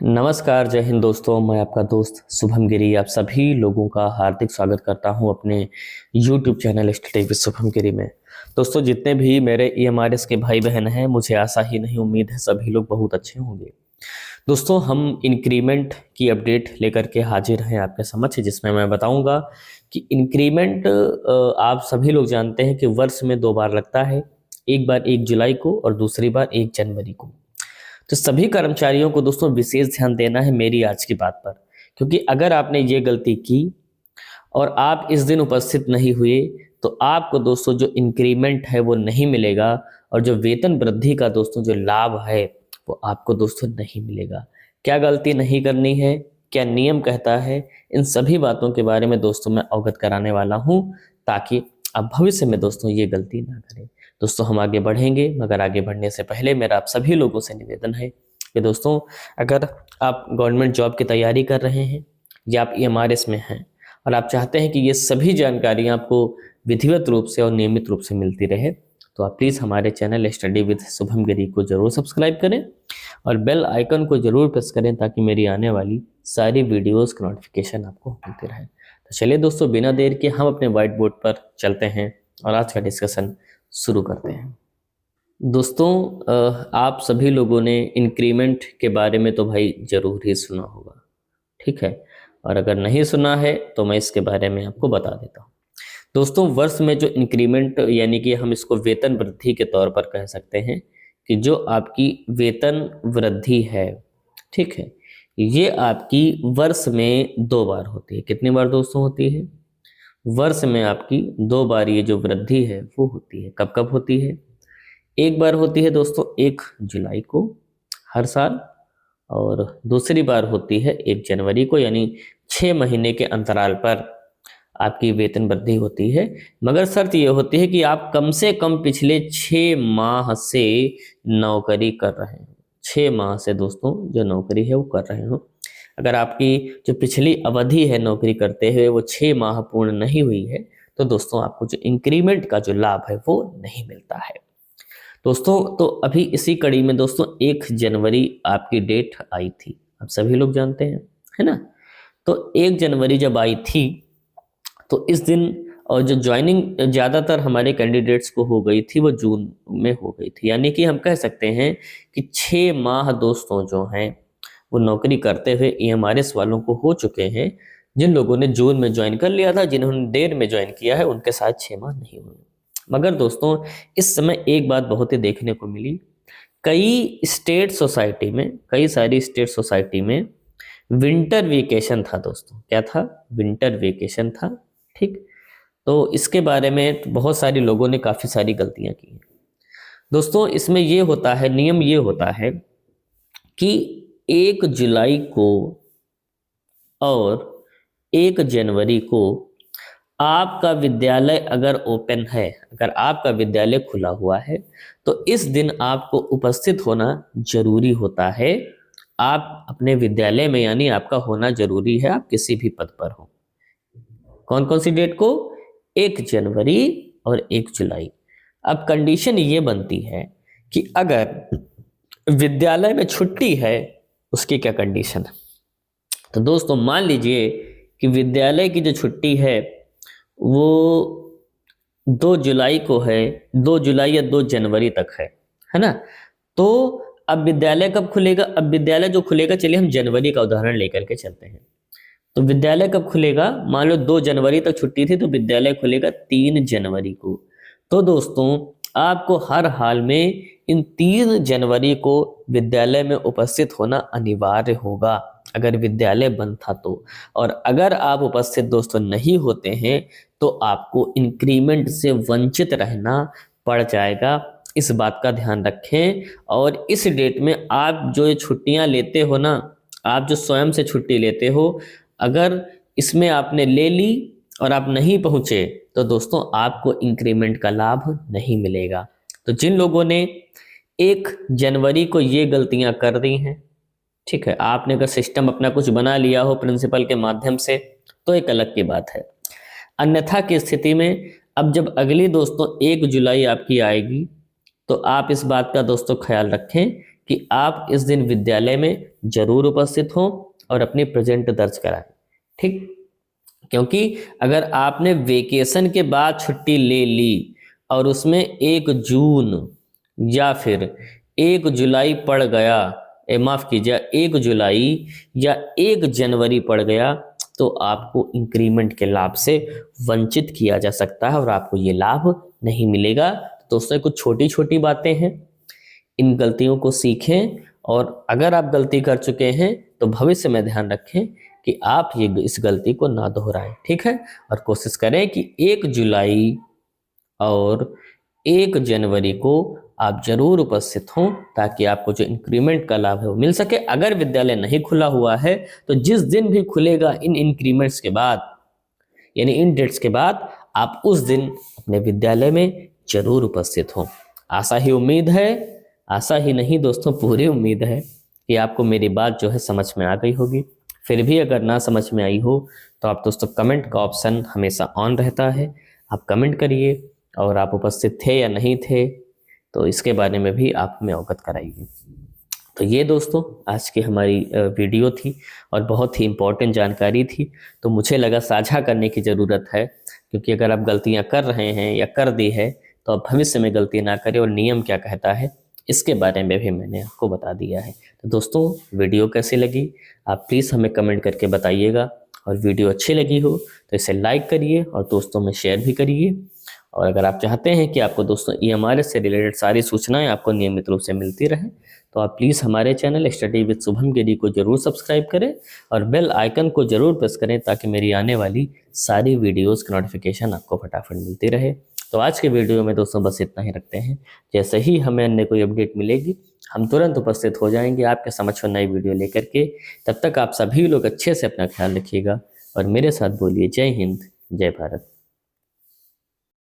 नमस्कार, जय हिंद दोस्तों। मैं आपका दोस्त शुभम गिरी आप सभी लोगों का हार्दिक स्वागत करता हूं अपने YouTube channel study with Shubham Giri में। दोस्तों, जितने भी मेरे EMRS के भाई बहन हैं, मुझे आशा ही नहीं उम्मीद है सभी लोग बहुत अच्छे होंगे। दोस्तों, हम इंक्रीमेंट की अपडेट लेकर के हाजिर हैं आपके समक्ष, जिसमें मैं बताऊंगा कि इंक्रीमेंट आप सभी लोग जानते हैं कि वर्ष में 2 बार लगता है। एक बार 1 जुलाई को और दूसरी बार 1 जनवरी को। तो सभी कर्मचारियों को दोस्तों विशेष ध्यान देना है मेरी आज की बात पर, क्योंकि अगर आपने ये गलती की और आप इस दिन उपस्थित नहीं हुए तो आपको दोस्तों जो इंक्रीमेंट है वो नहीं मिलेगा, और जो वेतन वृद्धि का दोस्तों जो लाभ है वो आपको दोस्तों नहीं मिलेगा। क्या गलती नहीं करनी है, क्या नियम कहता है, इन सभी बातों के बारे में दोस्तों मैं अवगत कराने वाला हूं, ताकि आप भविष्य में दोस्तों ये गलती ना करें। दोस्तों, हम आगे बढ़ेंगे, मगर आगे बढ़ने से पहले मेरा आप सभी लोगों से निवेदन है कि दोस्तों, अगर आप गवर्नमेंट जॉब की तैयारी कर रहे हैं या आप EMRS में हैं और आप चाहते हैं कि ये सभी जानकारियां आपको विधिवत रूप से और नियमित रूप से मिलती रहे, तो आप प्लीज़ हमारे चैनल स्टडी विद शुभम गिरी को जरूर सब्सक्राइब करें और बेल आइकन को जरूर प्रेस करें, ताकि मेरी आने वाली सारी वीडियोस का नोटिफिकेशन आपको मिलते रहे। तो चलिए दोस्तों, बिना देर के हम अपने व्हाइट बोर्ड पर चलते हैं और आज का डिस्कशन शुरू करते हैं। दोस्तों, आप सभी लोगों ने इंक्रीमेंट के बारे में तो भाई ज़रूर ही सुना होगा, ठीक है, और अगर नहीं सुना है तो मैं इसके बारे में आपको बता देता हूँ। दोस्तों, वर्ष में जो इंक्रीमेंट यानी कि हम इसको वेतन वृद्धि के तौर पर कह सकते हैं कि जो आपकी वेतन वृद्धि है, ठीक है, ये आपकी वर्ष में 2 बार होती है। कितनी बार दोस्तों होती है? वर्ष में आपकी 2 बार ये जो वृद्धि है वो होती है। कब कब होती है? एक बार होती है दोस्तों 1 जुलाई को हर साल, और दूसरी बार होती है 1 जनवरी को, यानी 6 महीने के अंतराल पर आपकी वेतन वृद्धि होती है। मगर शर्त यह होती है कि आप कम से कम पिछले 6 माह से नौकरी कर रहे हैं। 6 माह से दोस्तों जो नौकरी है वो कर रहे हो। अगर आपकी जो पिछली अवधि है नौकरी करते हुए वो 6 माह पूर्ण नहीं हुई है, तो दोस्तों आपको जो इंक्रीमेंट का जो लाभ है वो नहीं मिलता है। दोस्तों, तो अभी इसी कड़ी में दोस्तों 1 जनवरी आपकी डेट आई थी, आप सभी लोग जानते हैं, है ना। तो 1 जनवरी जब आई थी तो इस दिन और जो ज्वाइनिंग ज़्यादातर हमारे कैंडिडेट्स को हो गई थी वो जून में हो गई थी। यानी कि हम कह सकते हैं कि 6 माह दोस्तों जो हैं वो नौकरी करते हुए EMRS वालों को हो चुके हैं। जिन लोगों ने जून में ज्वाइन कर लिया था, जिन्होंने देर में ज्वाइन किया है, उनके साथ 6 माह नहीं हुए। मगर दोस्तों, इस समय एक बात बहुत ही देखने को मिली, कई स्टेट सोसाइटी में, कई सारी स्टेट सोसाइटी में विंटर वेकेशन था दोस्तों। क्या था? विंटर वेकेशन था, ठीक। तो इसके बारे में बहुत सारे लोगों ने काफ़ी सारी गलतियां की हैं दोस्तों। इसमें ये होता है, नियम ये होता है कि 1 जुलाई को और 1 जनवरी को आपका विद्यालय अगर ओपन है, अगर आपका विद्यालय खुला हुआ है, तो इस दिन आपको उपस्थित होना जरूरी होता है। आप अपने विद्यालय में, यानी आपका होना जरूरी है, आप किसी भी पद पर हो। कौन कौन सी डेट को? 1 जनवरी और 1 जुलाई। अब कंडीशन ये बनती है कि अगर विद्यालय में छुट्टी है, उसकी क्या कंडीशन है? तो दोस्तों, मान लीजिए कि विद्यालय की जो छुट्टी है वो 2 जुलाई को है, 2 जुलाई या 2 जनवरी तक है ना। तो अब विद्यालय कब खुलेगा? अब विद्यालय जो खुलेगा, चलिए हम जनवरी का उदाहरण लेकर के चलते हैं। तो विद्यालय कब खुलेगा? मान लो 2 जनवरी तक छुट्टी थी, तो विद्यालय खुलेगा 3 जनवरी को। तो दोस्तों, आपको हर हाल में इन 3 जनवरी को विद्यालय में उपस्थित होना अनिवार्य होगा, अगर विद्यालय बंद था तो। और अगर आप उपस्थित दोस्तों नहीं होते हैं तो आपको इंक्रीमेंट से वंचित रहना पड़ जाएगा। इस बात का ध्यान रखें। और इस डेट में आप जो ये छुट्टियां लेते हो ना, आप जो स्वयं से छुट्टी लेते हो, अगर इसमें आपने ले ली और आप नहीं पहुंचे, तो दोस्तों आपको इंक्रीमेंट का लाभ नहीं मिलेगा। तो जिन लोगों ने 1 जनवरी को ये गलतियां कर दी हैं, ठीक है, आपने अगर सिस्टम अपना कुछ बना लिया हो प्रिंसिपल के माध्यम से, तो एक अलग की बात है। अन्यथा की स्थिति में अब जब अगली दोस्तों 1 जुलाई आपकी आएगी, तो आप इस बात का दोस्तों ख्याल रखें कि आप इस दिन विद्यालय में जरूर उपस्थित हों और अपनी प्रेजेंट दर्ज कराएं। ठीक, क्योंकि अगर आपने वेकेशन के बाद छुट्टी ले ली और उसमें 1 जून या फिर 1 जुलाई पड़ गया, माफ कीजिए 1 जुलाई या 1 जनवरी पड़ गया, तो आपको इंक्रीमेंट के लाभ से वंचित किया जा सकता है और आपको ये लाभ नहीं मिलेगा। दोस्तों कुछ छोटी छोटी बातें हैं, इन गलतियों को सीखें और अगर आप गलती कर चुके हैं तो भविष्य में ध्यान रखें कि आप ये इस गलती को ना दोहराएं। ठीक है, और कोशिश करें कि 1 जुलाई और 1 जनवरी को आप जरूर उपस्थित हों ताकि आपको जो इंक्रीमेंट का लाभ है वो मिल सके। अगर विद्यालय नहीं खुला हुआ है तो जिस दिन भी खुलेगा इन इंक्रीमेंट्स के बाद, यानी इन डेट्स के बाद, आप उस दिन अपने विद्यालय में जरूर उपस्थित हों। आशा ही उम्मीद है, आशा ही नहीं दोस्तों पूरी उम्मीद है कि आपको मेरी बात जो है समझ में आ गई होगी। फिर भी अगर ना समझ में आई हो तो आप दोस्तों कमेंट का ऑप्शन हमेशा ऑन रहता है, आप कमेंट करिए और आप उपस्थित थे या नहीं थे तो इसके बारे में भी आप हमें अवगत कराइए। तो ये दोस्तों आज की हमारी वीडियो थी और बहुत ही इम्पोर्टेंट जानकारी थी, तो मुझे लगा साझा करने की ज़रूरत है, क्योंकि अगर आप गलतियां कर रहे हैं या कर दी है तो आप भविष्य में गलती ना करें और नियम क्या कहता है इसके बारे में भी मैंने आपको बता दिया है। तो दोस्तों वीडियो कैसी लगी आप प्लीज़ हमें कमेंट करके बताइएगा, और वीडियो अच्छी लगी हो तो इसे लाइक करिए और दोस्तों में शेयर भी करिए। और अगर आप चाहते हैं कि आपको दोस्तों EMRS से रिलेटेड सारी सूचनाएं आपको नियमित रूप से मिलती रहे तो आप प्लीज़ हमारे चैनल स्टडी विद शुभम गिरी को जरूर सब्सक्राइब करें और बेल आइकन को जरूर प्रेस करें ताकि मेरी आने वाली सारी वीडियोस की नोटिफिकेशन आपको फटाफट मिलती रहे। तो आज के वीडियो में दोस्तों बस इतना ही रखते हैं। जैसे ही हमें अन्य कोई अपडेट मिलेगी हम तुरंत उपस्थित हो जाएंगे आपके समक्ष नई वीडियो लेकर के। तब तक आप सभी लोग अच्छे से अपना ख्याल रखिएगा और मेरे साथ बोलिए जय हिंद, जय भारत।